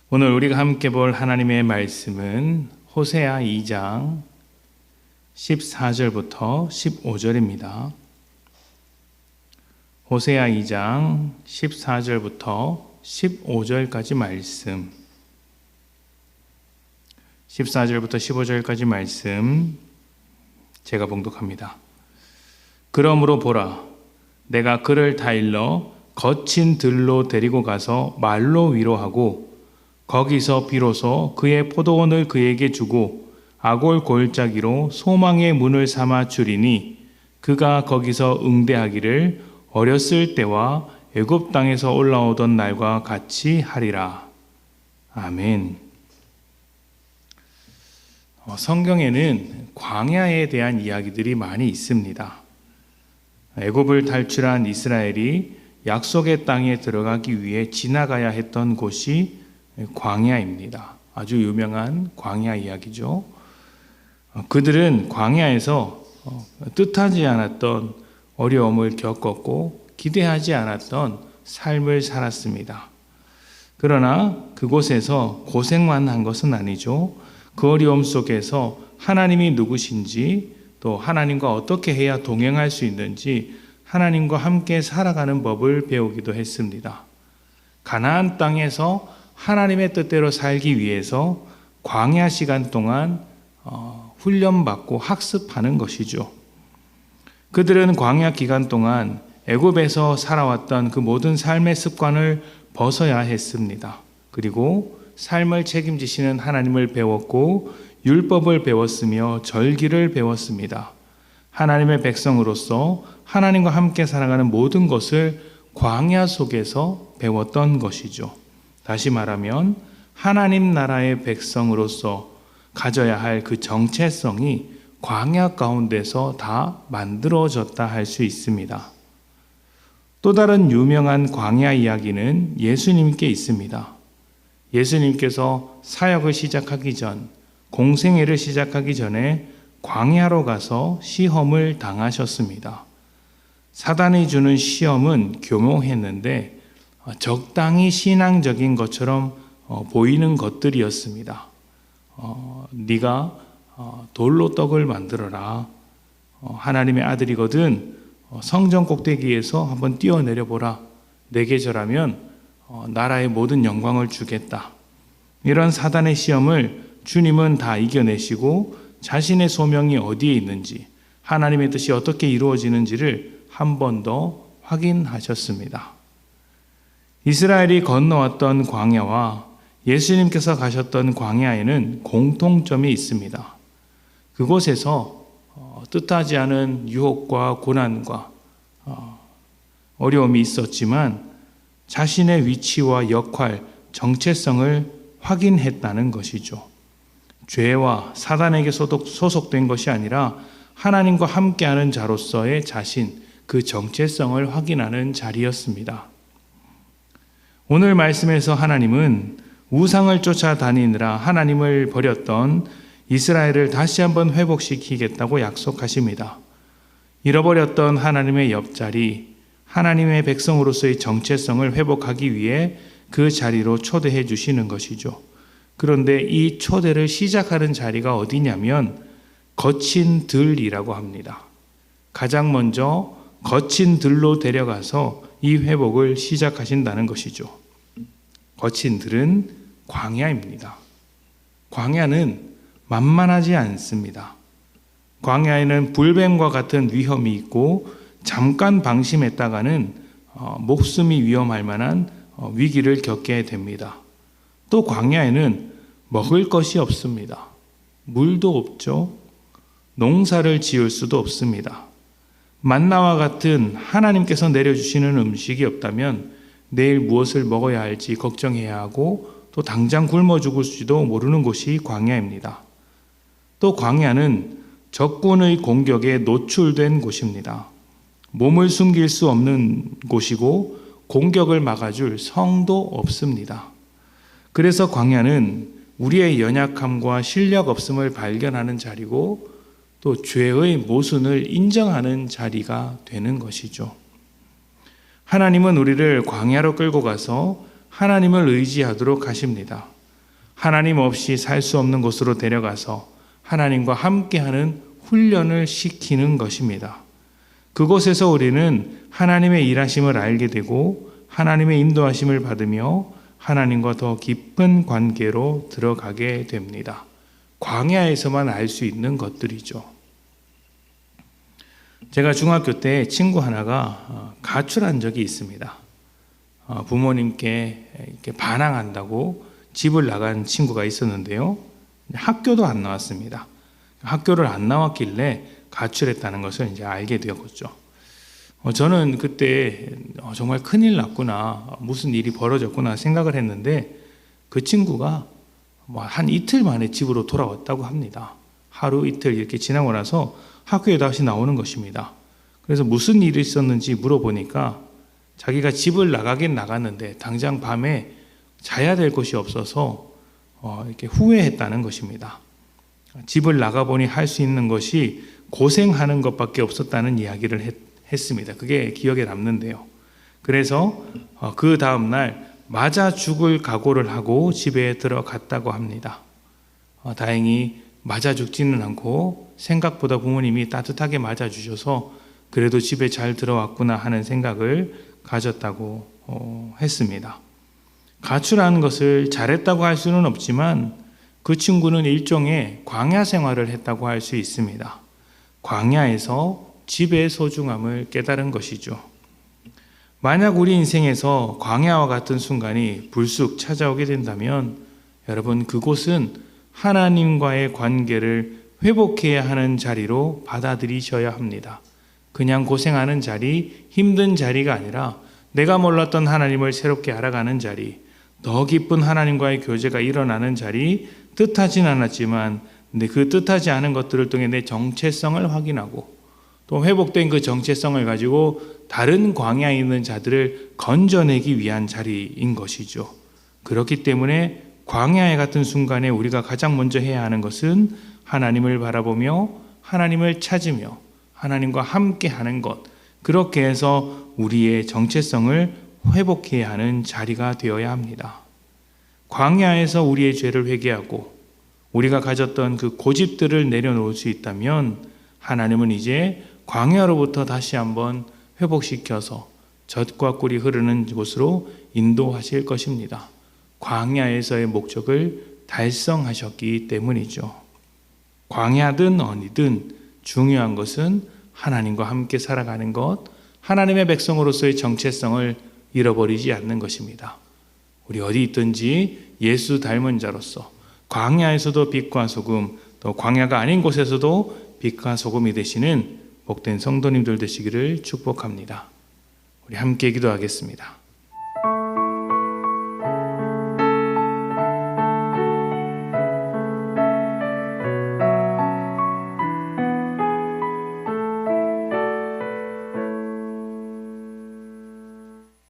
오늘 우리가 함께 볼 하나님의 말씀은 호세아 2장 14절부터 15절입니다. 호세아 2장 14절부터 15절까지 말씀, 14절부터 15절까지 말씀 제가 봉독합니다. 그러므로 보라, 내가 그를 다일러 거친 들로 데리고 가서 말로 위로하고 거기서 비로소 그의 포도원을 그에게 주고 아골 골짜기로 소망의 문을 삼아 주리니 그가 거기서 응대하기를 어렸을 때와 애굽 땅에서 올라오던 날과 같이 하리라. 아멘. 성경에는 광야에 대한 이야기들이 많이 있습니다. 애굽을 탈출한 이스라엘이 약속의 땅에 들어가기 위해 지나가야 했던 곳이 광야입니다. 아주 유명한 광야 이야기죠. 그들은 광야에서 뜻하지 않았던 어려움을 겪었고 기대하지 않았던 삶을 살았습니다. 그러나 그곳에서 고생만 한 것은 아니죠. 그 어려움 속에서 하나님이 누구신지, 또 하나님과 어떻게 해야 동행할 수 있는지, 하나님과 함께 살아가는 법을 배우기도 했습니다. 가나안 땅에서 하나님의 뜻대로 살기 위해서 광야 시간 동안 훈련받고 학습하는 것이죠. 그들은 광야 기간 동안 애굽에서 살아왔던 그 모든 삶의 습관을 벗어야 했습니다. 그리고 삶을 책임지시는 하나님을 배웠고 율법을 배웠으며 절기를 배웠습니다. 하나님의 백성으로서 하나님과 함께 살아가는 모든 것을 광야 속에서 배웠던 것이죠. 다시 말하면 하나님 나라의 백성으로서 가져야 할 그 정체성이 광야 가운데서 다 만들어졌다 할 수 있습니다. 또 다른 유명한 광야 이야기는 예수님께 있습니다. 예수님께서 사역을 시작하기 전, 공생애를 시작하기 전에 광야로 가서 시험을 당하셨습니다. 사단이 주는 시험은 교묘했는데 적당히 신앙적인 것처럼 보이는 것들이었습니다. 네가 돌로 떡을 만들어라. 하나님의 아들이거든 성전 꼭대기에서 한번 뛰어내려 보라. 내게 절하면 나라의 모든 영광을 주겠다. 이런 사단의 시험을 주님은 다 이겨내시고 자신의 소명이 어디에 있는지, 하나님의 뜻이 어떻게 이루어지는지를 한 번 더 확인하셨습니다. 이스라엘이 건너왔던 광야와 예수님께서 가셨던 광야에는 공통점이 있습니다. 그곳에서 뜻하지 않은 유혹과 고난과 어려움이 있었지만 자신의 위치와 역할, 정체성을 확인했다는 것이죠. 죄와 사단에게 소속된 것이 아니라 하나님과 함께하는 자로서의 자신, 그 정체성을 확인하는 자리였습니다. 오늘 말씀에서 하나님은 우상을 쫓아다니느라 하나님을 버렸던 이스라엘을 다시 한번 회복시키겠다고 약속하십니다. 잃어버렸던 하나님의 옆자리, 하나님의 백성으로서의 정체성을 회복하기 위해 그 자리로 초대해 주시는 것이죠. 그런데 이 초대를 시작하는 자리가 어디냐면 거친 들이라고 합니다. 가장 먼저 거친 들로 데려가서 이 회복을 시작하신다는 것이죠. 거친 들은 광야입니다. 광야는 만만하지 않습니다. 광야에는 불뱀과 같은 위험이 있고 잠깐 방심했다가는 목숨이 위험할 만한 위기를 겪게 됩니다. 또 광야에는 먹을 것이 없습니다. 물도 없죠. 농사를 지을 수도 없습니다. 만나와 같은 하나님께서 내려주시는 음식이 없다면 내일 무엇을 먹어야 할지 걱정해야 하고 또 당장 굶어 죽을지도 모르는 곳이 광야입니다. 또 광야는 적군의 공격에 노출된 곳입니다. 몸을 숨길 수 없는 곳이고 공격을 막아줄 성도 없습니다. 그래서 광야는 우리의 연약함과 실력 없음을 발견하는 자리고 또 죄의 모순을 인정하는 자리가 되는 것이죠. 하나님은 우리를 광야로 끌고 가서 하나님을 의지하도록 하십니다. 하나님 없이 살 수 없는 곳으로 데려가서 하나님과 함께하는 훈련을 시키는 것입니다. 그곳에서 우리는 하나님의 일하심을 알게 되고 하나님의 인도하심을 받으며 하나님과 더 깊은 관계로 들어가게 됩니다. 광야에서만 알 수 있는 것들이죠. 제가 중학교 때 친구 하나가 가출한 적이 있습니다. 부모님께 이렇게 반항한다고 집을 나간 친구가 있었는데요. 학교도 안 나왔습니다. 학교를 안 나왔길래 가출했다는 것을 이제 알게 되었죠. 저는 그때 정말 큰일 났구나, 무슨 일이 벌어졌구나 생각을 했는데 그 친구가 한 이틀 만에 집으로 돌아왔다고 합니다. 하루 이틀 이렇게 지나고 나서 학교에 다시 나오는 것입니다. 그래서 무슨 일이 있었는지 물어보니까 자기가 집을 나가긴 나갔는데 당장 밤에 자야 될 곳이 없어서 이렇게 후회했다는 것입니다. 집을 나가보니 할 수 있는 것이 고생하는 것밖에 없었다는 이야기를 했습니다. 그게 기억에 남는데요. 그래서 그 다음날 맞아 죽을 각오를 하고 집에 들어갔다고 합니다. 다행히 맞아 죽지는 않고 생각보다 부모님이 따뜻하게 맞아 주셔서 그래도 집에 잘 들어왔구나 하는 생각을 가졌다고 했습니다. 가출한 것을 잘했다고 할 수는 없지만 그 친구는 일종의 광야 생활을 했다고 할 수 있습니다. 광야에서 집의 소중함을 깨달은 것이죠. 만약 우리 인생에서 광야와 같은 순간이 불쑥 찾아오게 된다면 여러분, 그곳은 하나님과의 관계를 회복해야 하는 자리로 받아들이셔야 합니다. 그냥 고생하는 자리, 힘든 자리가 아니라 내가 몰랐던 하나님을 새롭게 알아가는 자리, 더 깊은 하나님과의 교제가 일어나는 자리, 뜻하진 않았지만 근데 그 뜻하지 않은 것들을 통해 내 정체성을 확인하고 또 회복된 그 정체성을 가지고 다른 광야에 있는 자들을 건져내기 위한 자리인 것이죠. 그렇기 때문에 광야에 같은 순간에 우리가 가장 먼저 해야 하는 것은 하나님을 바라보며 하나님을 찾으며 하나님과 함께하는 것, 그렇게 해서 우리의 정체성을 회복해야 하는 자리가 되어야 합니다. 광야에서 우리의 죄를 회개하고 우리가 가졌던 그 고집들을 내려놓을 수 있다면 하나님은 이제 광야로부터 다시 한번 회복시켜서 젖과 꿀이 흐르는 곳으로 인도하실 것입니다. 광야에서의 목적을 달성하셨기 때문이죠. 광야든 어디든 중요한 것은 하나님과 함께 살아가는 것, 하나님의 백성으로서의 정체성을 잃어버리지 않는 것입니다. 우리 어디 있든지 예수 닮은 자로서 광야에서도 빛과 소금, 또 광야가 아닌 곳에서도 빛과 소금이 되시는 복된 성도님들 되시기를 축복합니다. 우리 함께 기도하겠습니다.